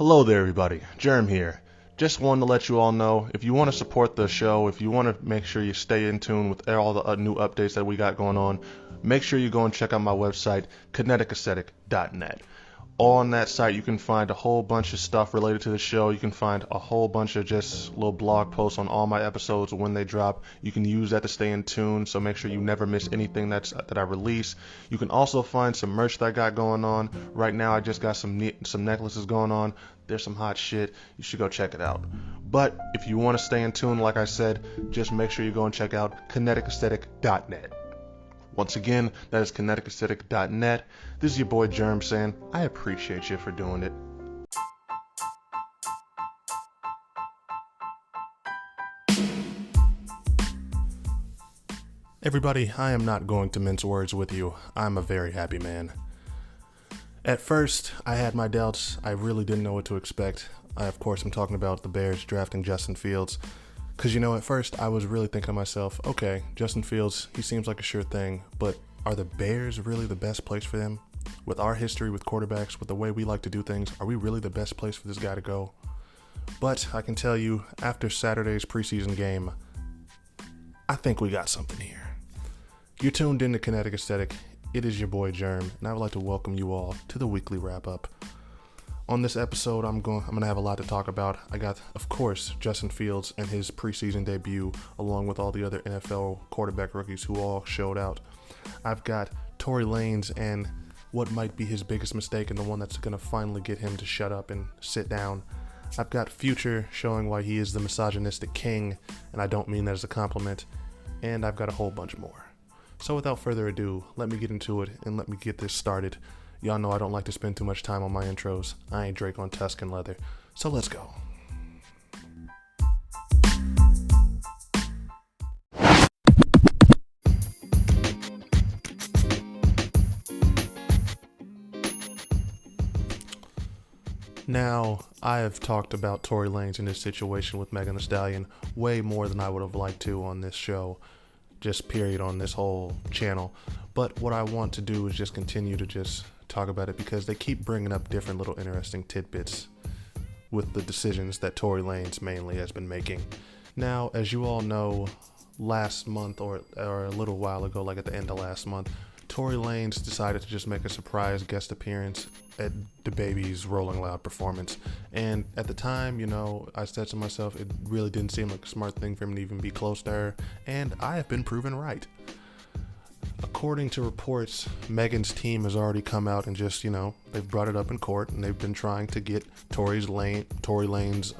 Hello there, everybody. Germ here. Just wanted to let you all know, if you want to support the show, if you want to make sure you stay in tune with all the new updates that we got going on, make sure you go and check out my website, kineticaesthetic.net. On that site, you can find a whole bunch of stuff related to the show. You can find a whole bunch of just little blog posts on all my episodes when they drop. You can use that to stay in tune, so make sure you never miss anything that I release. You can also find some merch that I got going on. Right now, I just got some necklaces going on. There's some hot shit. You should go check it out. But if you want to stay in tune, like I said, just make sure you go and check out kineticaesthetic.net. Once again, that is kineticaesthetic.net. This is your boy Germ saying, I appreciate you for doing it. Everybody, I am not going to mince words with you. I'm a very happy man. At first, I had my doubts. I really didn't know what to expect. Of course, I'm talking about the Bears drafting Justin Fields. Because, at first I was really thinking to myself, okay, Justin Fields, he seems like a sure thing, but are the Bears really the best place for them? With our history with quarterbacks, with the way we like to do things, are we really the best place for this guy to go? But I can tell you, after Saturday's preseason game, I think we got something here. You're tuned in to Kinetic Aesthetic. It is your boy Germ, and I would like to welcome you all to the weekly wrap-up. On this episode, I'm going to have a lot to talk about. I got, of course, Justin Fields and his preseason debut, along with all the other NFL quarterback rookies who all showed out. I've got Tory Lanez and what might be his biggest mistake and the one that's going to finally get him to shut up and sit down. I've got Future showing why he is the misogynistic king, and I don't mean that as a compliment. And I've got a whole bunch more. So without further ado, let me get into it and let me get this started. Y'all know I don't like to spend too much time on my intros. I ain't Drake on Tuscan leather. So let's go. Now, I have talked about Tory Lanez and his situation with Megan Thee Stallion way more than I would have liked to on this show. Just period on this whole channel. But what I want to do is just continue to just talk about it because they keep bringing up different little interesting tidbits with the decisions that Tory Lanez mainly has been making. Now, as you all know, last month or a little while ago, like at the end of last month, Tory Lanez decided to just make a surprise guest appearance at DaBaby's Rolling Loud performance. And at the time, I said to myself, it really didn't seem like a smart thing for him to even be close to her. And I have been proven right. According to reports, Megan's team has already come out and just, they've brought it up in court and they've been trying to get Tory Lanez's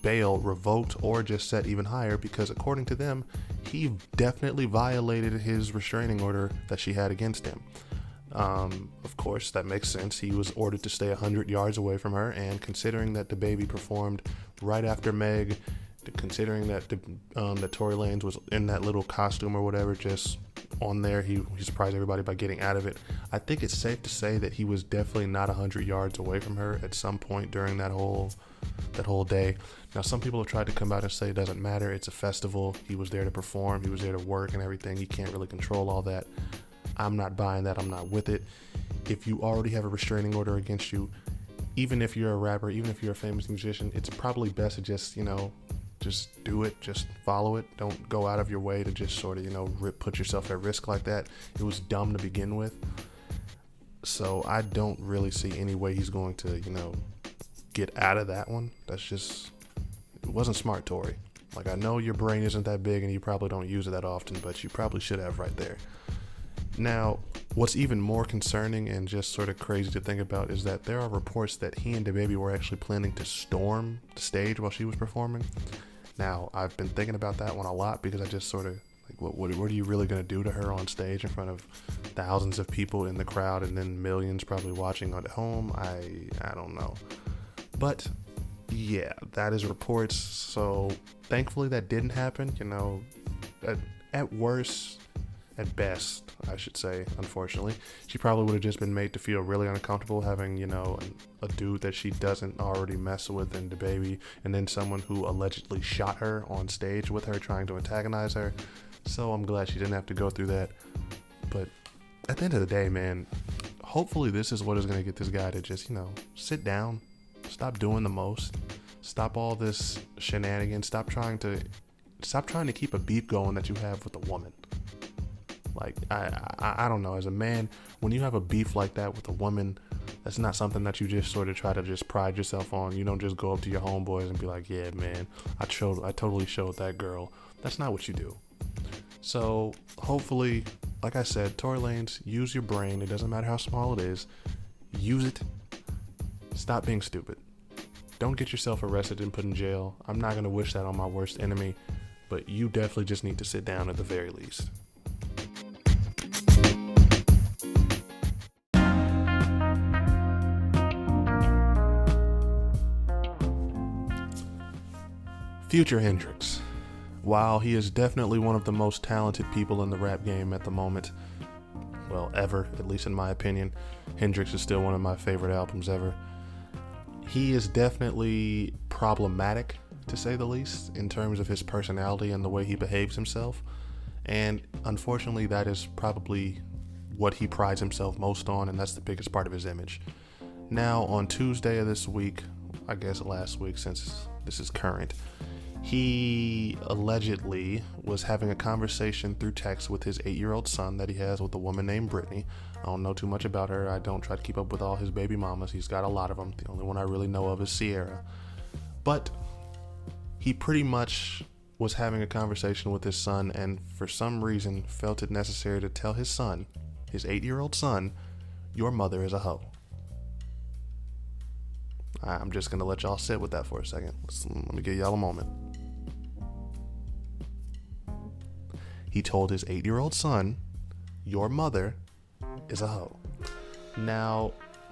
bail revoked or just set even higher because according to them, he definitely violated his restraining order that she had against him. Of course, that makes sense. He was ordered to stay 100 yards away from her, and considering that DaBaby performed right after Meg, considering that that Tory Lanez was in that little costume or whatever, just on there, he surprised everybody by getting out of it. I think it's safe to say that he was definitely not 100 yards away from her at some point during that whole day. Now, some people have tried to come out and say it doesn't matter. It's a festival. He was there to perform. He was there to work and everything. You can't really control all that. I'm not buying that. I'm not with it. If you already have a restraining order against you, even if you're a rapper, even if you're a famous musician, it's probably best to just, just do it, just follow it. Don't go out of your way to just sort of, put yourself at risk like that. It was dumb to begin with. So I don't really see any way he's going to, get out of that one. It wasn't smart, Tory. Like, I know your brain isn't that big and you probably don't use it that often, but you probably should have right there. Now, what's even more concerning and just sort of crazy to think about is that there are reports that he and DaBaby were actually planning to storm the stage while she was performing. Now, I've been thinking about that one a lot because I just sort of, like, what are you really going to do to her on stage in front of thousands of people in the crowd and then millions probably watching at home? I don't know. But, yeah, that is reports. So, thankfully that didn't happen. At worst, at best, I should say, unfortunately, she probably would have just been made to feel really uncomfortable having, a dude that she doesn't already mess with in DaBaby, and then someone who allegedly shot her on stage with her trying to antagonize her. So I'm glad she didn't have to go through that. But at the end of the day, man, hopefully this is what is going to get this guy to just, sit down, Stop doing the most. Stop all this shenanigans. Stop trying to keep a beef going that you have with a woman. Like, I don't know. As a man, when you have a beef like that with a woman, that's not something that you just sort of try to just pride yourself on. You don't just go up to your homeboys and be like, yeah, man, I totally showed that girl. That's not what you do. So hopefully, like I said, Tory Lanez, use your brain. It doesn't matter how small it is. Use it. Stop being stupid. Don't get yourself arrested and put in jail. I'm not going to wish that on my worst enemy, but you definitely just need to sit down at the very least. Future Hendrix. While he is definitely one of the most talented people in the rap game at the moment, well, ever, at least in my opinion, Hendrix is still one of my favorite albums ever. He is definitely problematic, to say the least, in terms of his personality and the way he behaves himself. And unfortunately, that is probably what he prides himself most on, and that's the biggest part of his image. Now, on Tuesday of this week, I guess last week since this is current, he allegedly was having a conversation through text with his 8-year-old son that he has with a woman named Brittany. I don't know too much about her. I don't try to keep up with all his baby mamas. He's got a lot of them. The only one I really know of is Sierra. But he pretty much was having a conversation with his son, and for some reason felt it necessary to tell his son, his 8-year-old son, your mother is a hoe. I'm just going to let y'all sit with that for a second. Let me give y'all a moment. He told his 8-year-old son, your mother is a hoe. Now,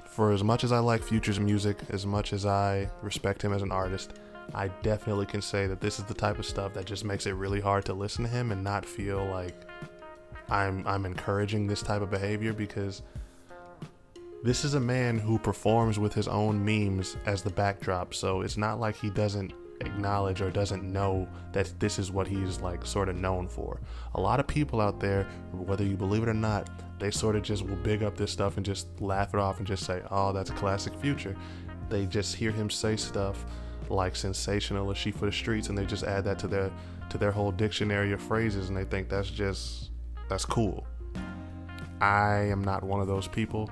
for as much as I like Future's music, as much as I respect him as an artist, I definitely can say that this is the type of stuff that just makes it really hard to listen to him and not feel like I'm encouraging this type of behavior, because this is a man who performs with his own memes as the backdrop. So it's not like he doesn't acknowledge or doesn't know that this is what he's like sort of known for. A lot of people out there, whether you believe it or not, they sort of just will big up this stuff and just laugh it off and just say, oh, that's classic Future. They just hear him say stuff like sensational or she for the streets, and they just add that to their whole dictionary of phrases, and they think that's cool. I am not one of those people.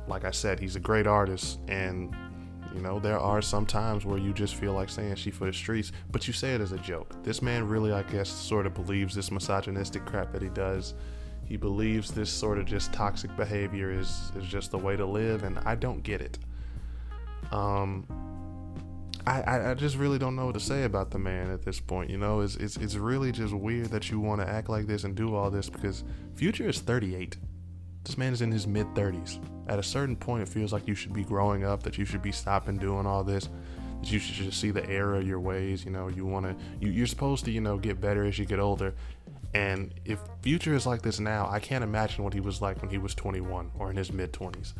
Like I said, he's a great artist, and you know, there are some times where you just feel like saying she for the streets, but you say it as a joke. This man really, I guess, sort of believes this misogynistic crap that he does. He believes this sort of just toxic behavior is just the way to live, and I don't get it. I just really don't know what to say about the man at this point. You know, it's really just weird that you want to act like this and do all this, because Future is 38. This man is in his mid-30s. At a certain point, it feels like you should be growing up, that you should be stopping doing all this, that you should just see the error of your ways. You know, you're supposed to, you know, get better as you get older. And if Future is like this now, I can't imagine what he was like when he was 21 or in his mid-20s.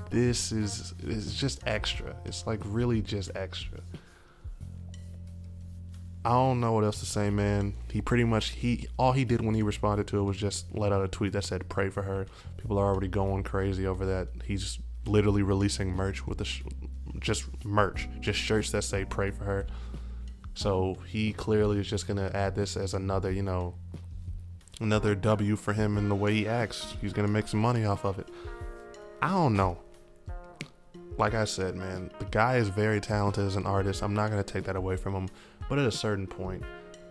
This is just extra. It's like really just extra. I don't know what else to say, man. He pretty much, all he did when he responded to it was just let out a tweet that said pray for her. People are already going crazy over that. He's literally releasing merch with just shirts that say pray for her. So he clearly is just going to add this as another, you know, another W for him in the way he acts. He's going to make some money off of it. I don't know. Like I said, man, the guy is very talented as an artist. I'm not going to take that away from him. But at a certain point,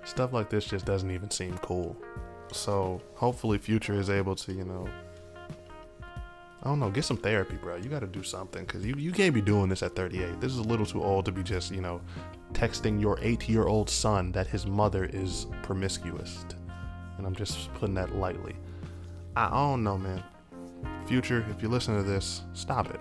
stuff like this just doesn't even seem cool. So hopefully Future is able to, you know, I don't know, get some therapy, bro. You got to do something, because you can't be doing this at 38. This is a little too old to be just, you know, texting your 8-year-old son that his mother is promiscuous. And I'm just putting that lightly. I don't know, man. Future, if you listen to this, stop it.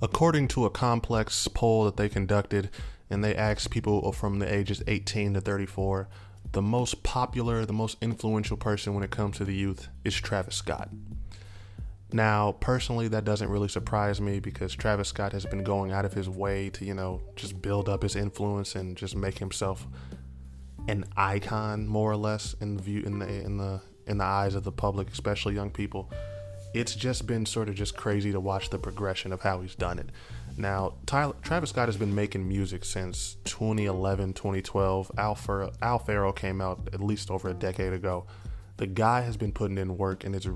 According to a complex poll that they conducted, and they asked people from the ages 18 to 34, the most popular, the most influential person when it comes to the youth is Travis Scott. Now, personally, that doesn't really surprise me, because Travis Scott has been going out of his way to, you know, just build up his influence and just make himself an icon more or less in the view in the eyes of the public, especially young people. It's just been sort of just crazy to watch the progression of how he's done it. Now, Travis Scott has been making music since 2011, 2012. Al Farrow came out at least over a decade ago. The guy has been putting in work, and it's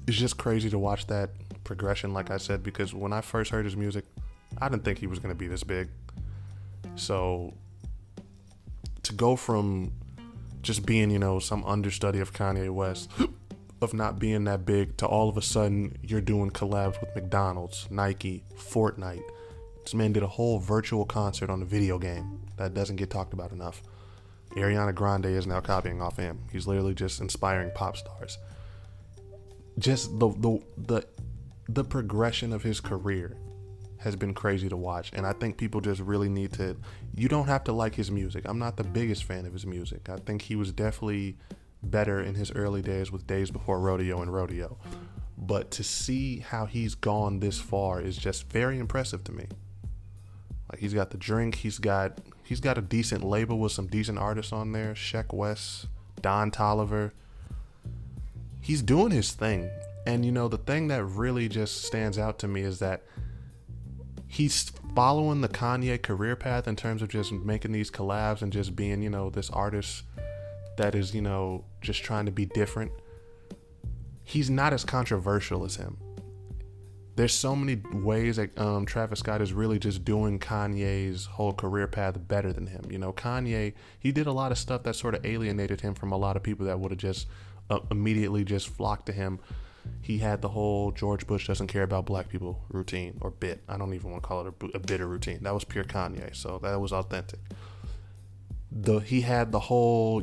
just crazy to watch that progression, like I said, because when I first heard his music, I didn't think he was going to be this big. So to go from just being, some understudy of Kanye West, of not being that big, to all of a sudden you're doing collabs with McDonald's, Nike, Fortnite. This man did a whole virtual concert on a video game that doesn't get talked about enough. Ariana Grande is now copying off him. He's literally just inspiring pop stars. Just the progression of his career has been crazy to watch, and I think people just really need to. You don't have to like his music. I'm not the biggest fan of his music. I think he was definitely better in his early days with Days Before Rodeo and Rodeo, but to see how he's gone this far is just very impressive to me. Like, he's got The Drink, he's got a decent label with some decent artists on there, Sheck West, Don Toliver. He's doing his thing, and the thing that really just stands out to me is that he's following the Kanye career path in terms of just making these collabs and just being, this artist that is, just trying to be different. He's not as controversial as him. There's so many ways that Travis Scott is really just doing Kanye's whole career path better than him. Kanye, he did a lot of stuff that sort of alienated him from a lot of people that would have just immediately just flocked to him. He had the whole George Bush doesn't care about black people routine, or bit. I don't even want to call it a bit or routine. That was pure Kanye, so that was authentic. He had the whole,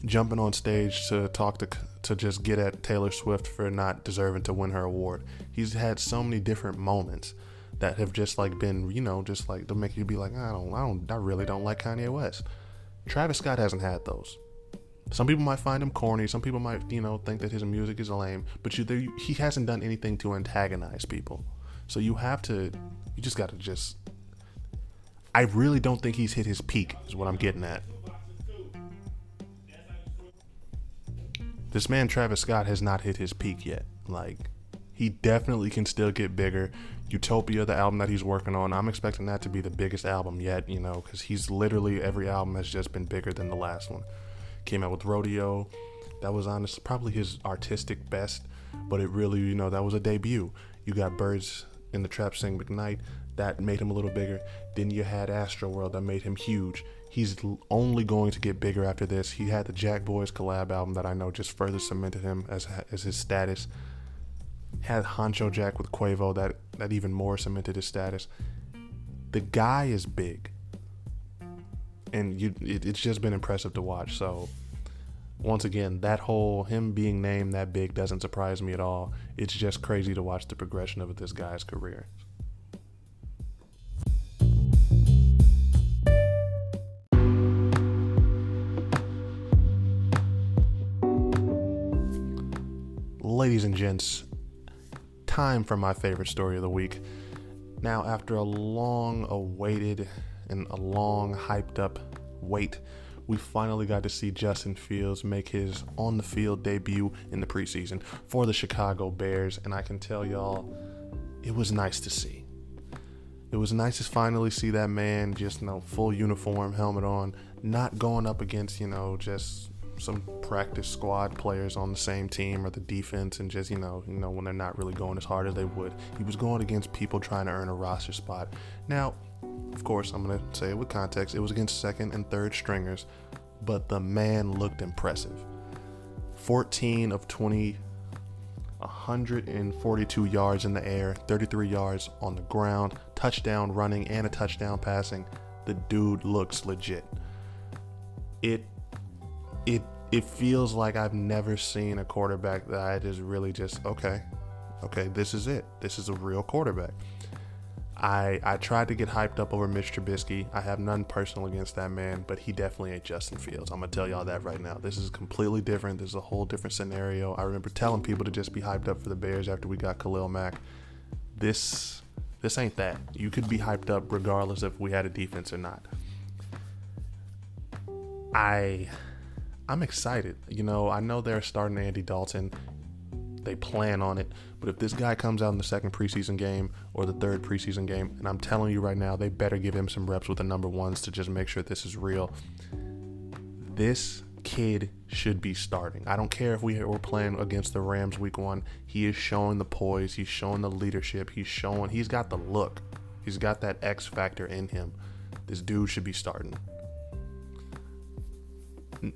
jumping on stage to talk to just get at Taylor Swift for not deserving to win her award. He's had so many different moments that have just been, just to make you be like, I really don't like Kanye West. Travis Scott hasn't had those. Some people might find him corny. Some people might, think that his music is lame. But he hasn't done anything to antagonize people. So you just got to I really don't think he's hit his peak, is what I'm getting at. This man, Travis Scott, has not hit his peak yet. He definitely can still get bigger. Utopia, the album that he's working on, I'm expecting that to be the biggest album yet, because he's literally, every album has just been bigger than the last one. Came out with Rodeo. That was honestly probably his artistic best, but it really, that was a debut. You got Birds in the Trap Sing McKnight, that made him a little bigger. Then you had Astroworld, that made him huge. He's only going to get bigger after this. He had the Jack Boys collab album that I know just further cemented him as his status. Had Honcho Jack with Quavo, that even more cemented his status. The guy is big, and it's just been impressive to watch. So once again, that whole him being named that big doesn't surprise me at all. It's just crazy to watch the progression of this guy's career. Ladies and gents, time for my favorite story of the week. Now, after a long awaited and a long hyped up wait, we finally got to see Justin Fields make his on the field debut in the preseason for the Chicago Bears, and I can tell y'all, it was nice to see. It was nice to finally see that man just, full uniform, helmet on, not going up against, just some practice squad players on the same team or the defense, and just, when they're not really going as hard as they would. He was going against people trying to earn a roster spot. Now, of course, I'm going to say it with context. It was against second and third stringers, but the man looked impressive. 14 of 20, 142 yards in the air, 33 yards on the ground, touchdown running and a touchdown passing. The dude looks legit. It feels like I've never seen a quarterback that I just really okay, this is it. This is a real quarterback. I tried to get hyped up over Mitch Trubisky. I have none personal against that man, but he definitely ain't Justin Fields. I'm going to tell y'all that right now. This is completely different. This is a whole different scenario. I remember telling people to just be hyped up for the Bears after we got Khalil Mack. This ain't that. You could be hyped up regardless if we had a defense or not. I'm excited. I know they're starting Andy Dalton. They plan on it. But if this guy comes out in the second preseason game or the third preseason game, and I'm telling you right now, they better give him some reps with the number ones to just make sure this is real. This kid should be starting. I don't care if we're playing against the Rams week 1. He is showing the poise. He's showing the leadership. He's got the look. He's got that X factor in him. This dude should be starting.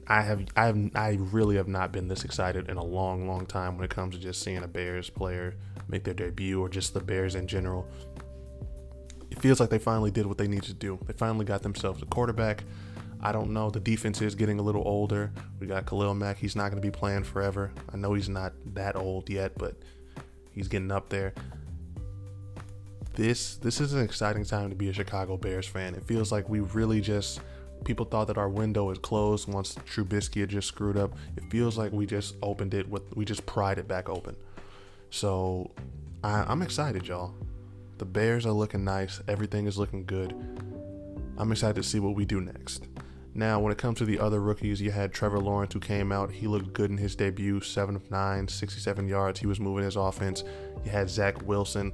I really have not been this excited in a long, long time when it comes to just seeing a Bears player make their debut or just the Bears in general. It feels like they finally did what they needed to do. They finally got themselves a quarterback. I don't know. The defense is getting a little older. We got Khalil Mack. He's not going to be playing forever. I know he's not that old yet, but he's getting up there. This is an exciting time to be a Chicago Bears fan. It feels like people thought that our window is closed once Trubisky had just screwed up. It feels like we just opened it we just pried it back open. So I'm excited, y'all. The Bears are looking nice. Everything is looking good. I'm excited to see what we do next. Now, when it comes to the other rookies, you had Trevor Lawrence, who came out. He looked good in his debut, 7 of 9, 67 yards. He was moving his offense. You had Zach Wilson.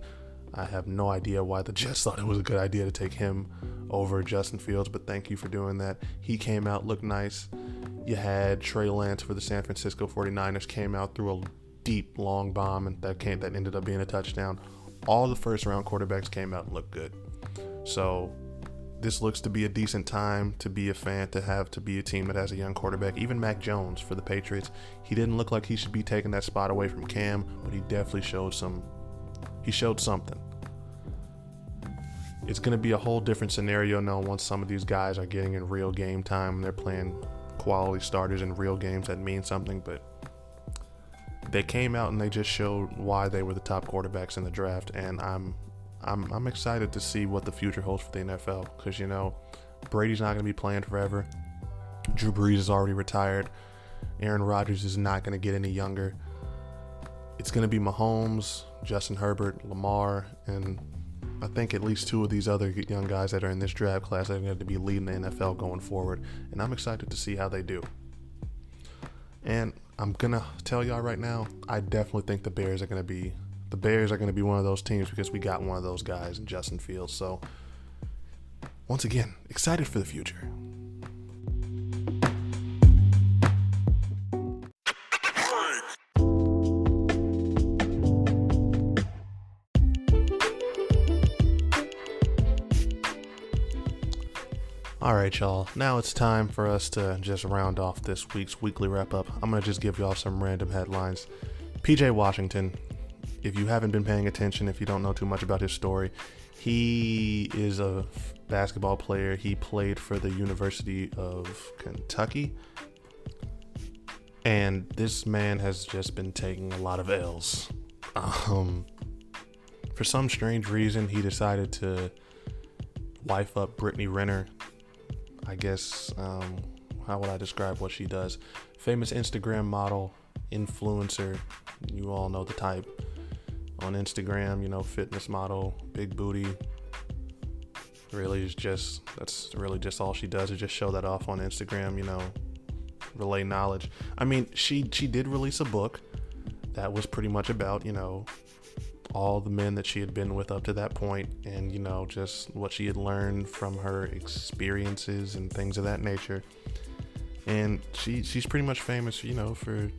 I have no idea why the Jets thought it was a good idea to take him over Justin Fields, but thank you for doing that. He came out, looked nice. You had Trey Lance for the San Francisco 49ers, came out, threw a deep, long bomb, and that ended up being a touchdown. All the first-round quarterbacks came out and looked good. So this looks to be a decent time to be a fan, to be a team that has a young quarterback. Even Mac Jones for the Patriots, he didn't look like he should be taking that spot away from Cam, but he definitely showed something. It's going to be a whole different scenario now once some of these guys are getting in real game time and they're playing quality starters in real games that mean something, but they came out and they just showed why they were the top quarterbacks in the draft, and I'm excited to see what the future holds for the NFL, because Brady's not going to be playing forever. Drew Brees is already retired. Aaron Rodgers is not going to get any younger. It's going to be Mahomes, Justin Herbert, Lamar, and I think at least 2 of these other young guys that are in this draft class are going to be leading the NFL going forward, and I'm excited to see how they do. And I'm going to tell y'all right now, I definitely think the Bears are going to be one of those teams, because we got one of those guys in Justin Fields. So once again, excited for the future. All right, y'all. Now it's time for us to just round off this week's weekly wrap-up. I'm going to just give y'all some random headlines. PJ Washington, if you haven't been paying attention, if you don't know too much about his story, he is a basketball player. He played for the University of Kentucky. And this man has just been taking a lot of L's. For some strange reason, he decided to wife up Brittany Renner. I guess, how would I describe what she does? Famous Instagram model, influencer, you all know the type. On Instagram, fitness model, big booty. That's really just all she does, is just show that off on Instagram, relay knowledge. I mean, she did release a book that was pretty much about, all the men that she had been with up to that point, and just what she had learned from her experiences and things of that nature. And she's pretty much famous, for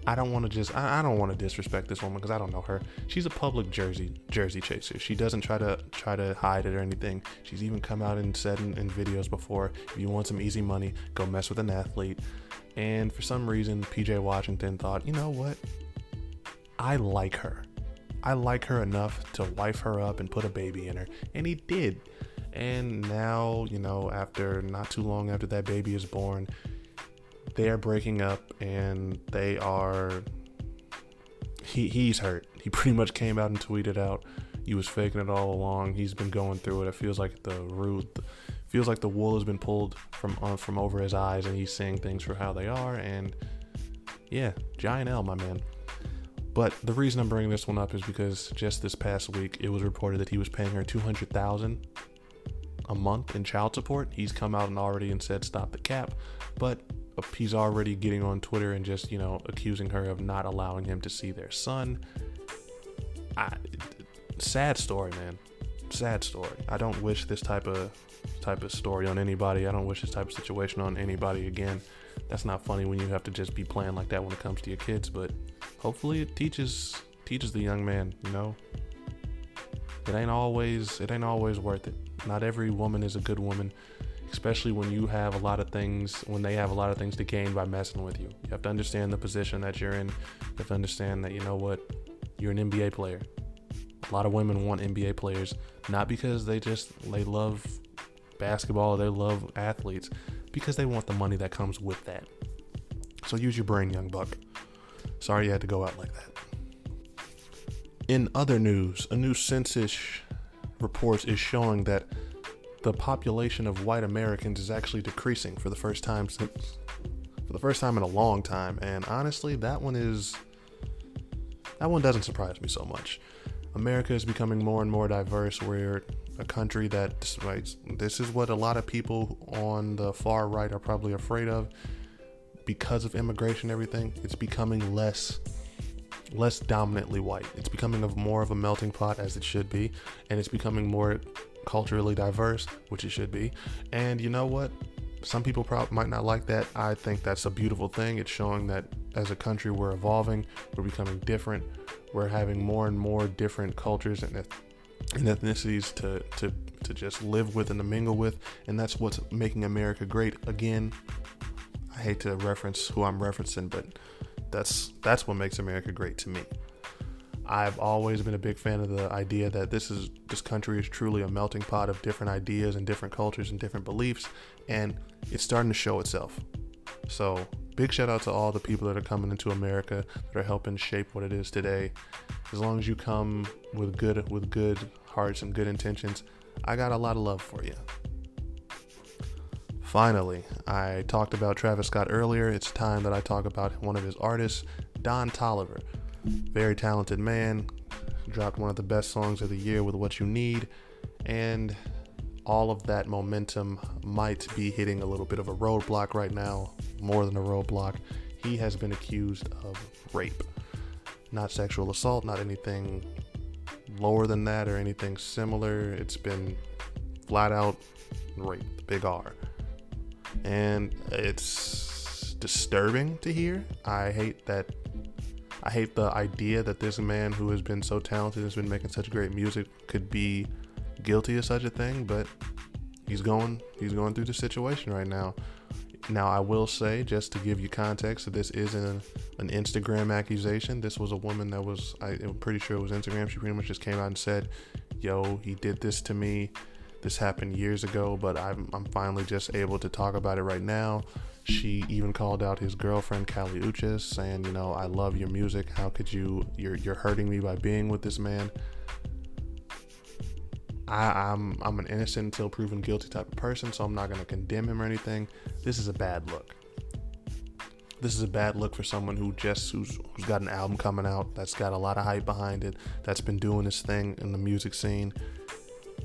I don't want to disrespect this woman, because I don't know her. She's a public jersey chaser. She doesn't try to hide it or anything. She's even come out and said in videos before, if you want some easy money, go mess with an athlete. And for some reason, PJ Washington thought, you know what? I like her. I like her enough to wife her up and put a baby in her. And he did. And now, after not too long after that baby is born, they are breaking up, and he's hurt. He pretty much came out and tweeted out he was faking it all along. He's been going through it. It feels like the wool has been pulled from over his eyes, and he's seeing things for how they are. And yeah, giant L, my man. But the reason I'm bringing this one up is because just this past week, it was reported that he was paying her $200,000 a month in child support. He's come out and already said stop the cap, but he's already getting on Twitter and just, accusing her of not allowing him to see their son. Sad story, man. Sad story. I don't wish this type of story on anybody. I don't wish this type of situation on anybody again. That's not funny when you have to just be playing like that when it comes to your kids, but hopefully it teaches the young man, it ain't always worth it. Not every woman is a good woman, especially when they have a lot of things to gain by messing with you. You have to understand the position that you're in. You have to understand that, you're an NBA player. A lot of women want NBA players, not because they love basketball or they love athletes, because they want the money that comes with that. So use your brain, young buck. Sorry you had to go out like that. In other news, a new census report is showing that the population of white Americans is actually decreasing for the first time in a long time. And honestly, that one doesn't surprise me so much. America is becoming more and more diverse. We're a country that, this is what a lot of people on the far right are probably afraid of because of immigration and everything. It's becoming less dominantly white. It's becoming more of a melting pot, as it should be, and it's becoming more culturally diverse, which it should be. And you know what? Some people might not like that. I think that's a beautiful thing. It's showing that as a country we're evolving, we're becoming different, we're having more and more different cultures and ethnicities to just live with and to mingle with, and that's what's making America great. Again, I hate to reference who I'm referencing, but that's what makes America great to me. I've always been a big fan of the idea that this country is truly a melting pot of different ideas and different cultures and different beliefs, and it's starting to show itself. So big shout out to all the people that are coming into America that are helping shape what it is today. As long as you come with good hearts and good intentions, I got a lot of love for you. Finally, I talked about Travis Scott earlier. It's time that I talk about one of his artists, Don Toliver. Very talented man, dropped one of the best songs of the year with What You Need, and all of that momentum might be hitting a little bit of a roadblock right now, more than a roadblock. He has been accused of rape. Not sexual assault, not anything lower than that or anything similar. It's been flat out rape, big R. And it's disturbing to hear. I hate the idea that this man who has been so talented, has been making such great music, could be guilty of such a thing, but he's going through the situation right now. Now, I will say, just to give you context, that this isn't an Instagram accusation. This was a woman that I'm pretty sure it was Instagram. She pretty much just came out and said, yo, he did this to me. This happened years ago, but I'm finally just able to talk about it right now. She even called out his girlfriend, Kali Uchis, saying, I love your music. How could you're hurting me by being with this man. I'm an innocent until proven guilty type of person, so I'm not going to condemn him or anything. This is a bad look. This is a bad look for someone who's got an album coming out, that's got a lot of hype behind it, that's been doing his thing in the music scene.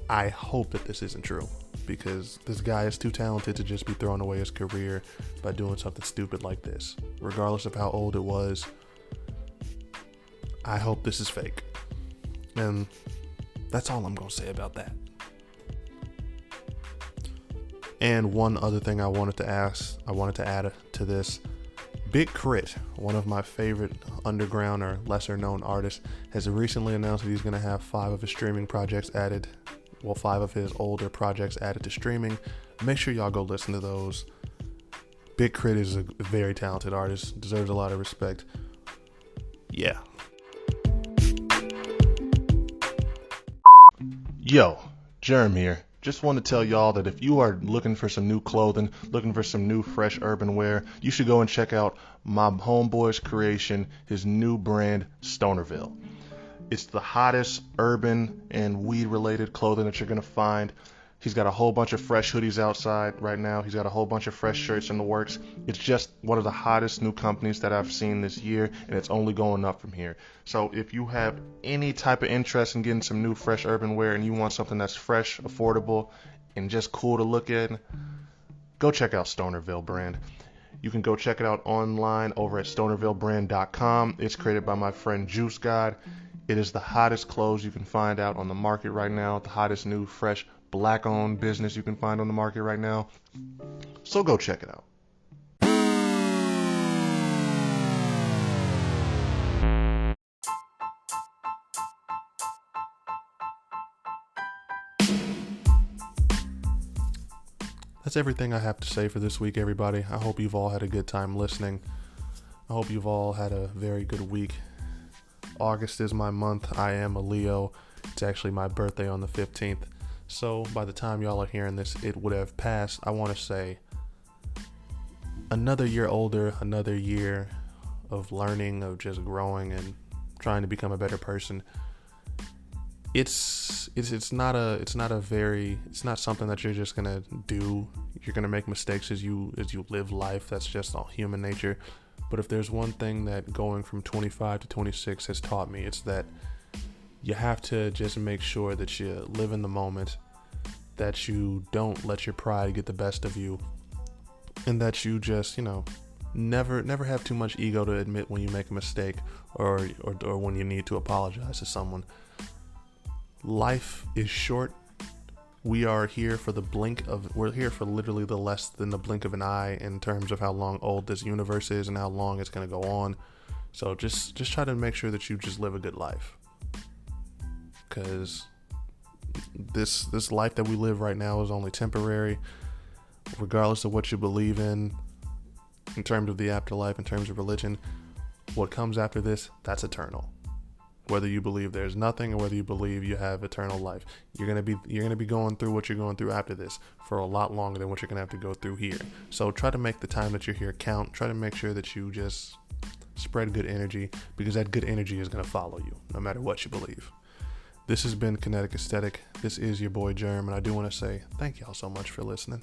I hope that this isn't true, because this guy is too talented to just be throwing away his career by doing something stupid like this. Regardless of how old it was, I hope this is fake. And that's all I'm going to say about that. And one other thing I wanted to add to this. Big Crit, one of my favorite underground or lesser known artists, has recently announced that he's going to have 5 of his streaming projects added. 5 of his older projects added to streaming. Make sure y'all go listen to those. Big Crit is a very talented artist, deserves a lot of respect. Yeah. Yo, Jerm here. Just want to tell y'all that if you are looking for some new clothing, looking for some new fresh urban wear, you should go and check out my homeboy's creation, his new brand, Stonerville. It's the hottest urban and weed-related clothing that you're going to find. He's got a whole bunch of fresh hoodies outside right now. He's got a whole bunch of fresh shirts in the works. It's just one of the hottest new companies that I've seen this year, and it's only going up from here. So if you have any type of interest in getting some new fresh urban wear and you want something that's fresh, affordable, and just cool to look at, go check out Stonerville brand. You can go check it out online over at stonervillebrand.com. It's created by my friend Juice God. It is the hottest clothes you can find out on the market right now, the hottest new, fresh, black-owned business you can find on the market right now. So go check it out. That's everything I have to say for this week, everybody. I hope you've all had a good time listening. I hope you've all had a very good week. August is my month. I am a Leo. It's actually my birthday on the 15th. So by the time y'all are hearing this, it would have passed. I want to say another year older, another year of learning, of just growing and trying to become a better person. It's not something that you're just gonna do. You're gonna make mistakes as you live life. That's just all human nature. But if there's one thing that going from 25 to 26 has taught me, it's that you have to just make sure that you live in the moment, that you don't let your pride get the best of you, and that you just, never have too much ego to admit when you make a mistake or when you need to apologize to someone. Life is short. We're here for literally the less than the blink of an eye in terms of how long old this universe is and how long it's going to go on. So just try to make sure that you just live a good life. Because this life that we live right now is only temporary, regardless of what you believe in terms of the afterlife, in terms of religion. What comes after this, that's eternal. Whether you believe there's nothing or whether you believe you have eternal life, you're gonna be going through what you're going through after this for a lot longer than what you're gonna have to go through here. So try to make the time that you're here count. Try to make sure that you just spread good energy, because that good energy is gonna follow you no matter what you believe. This has been Kinetic Aesthetic. This is your boy Germ, and I do want to say thank y'all so much for listening.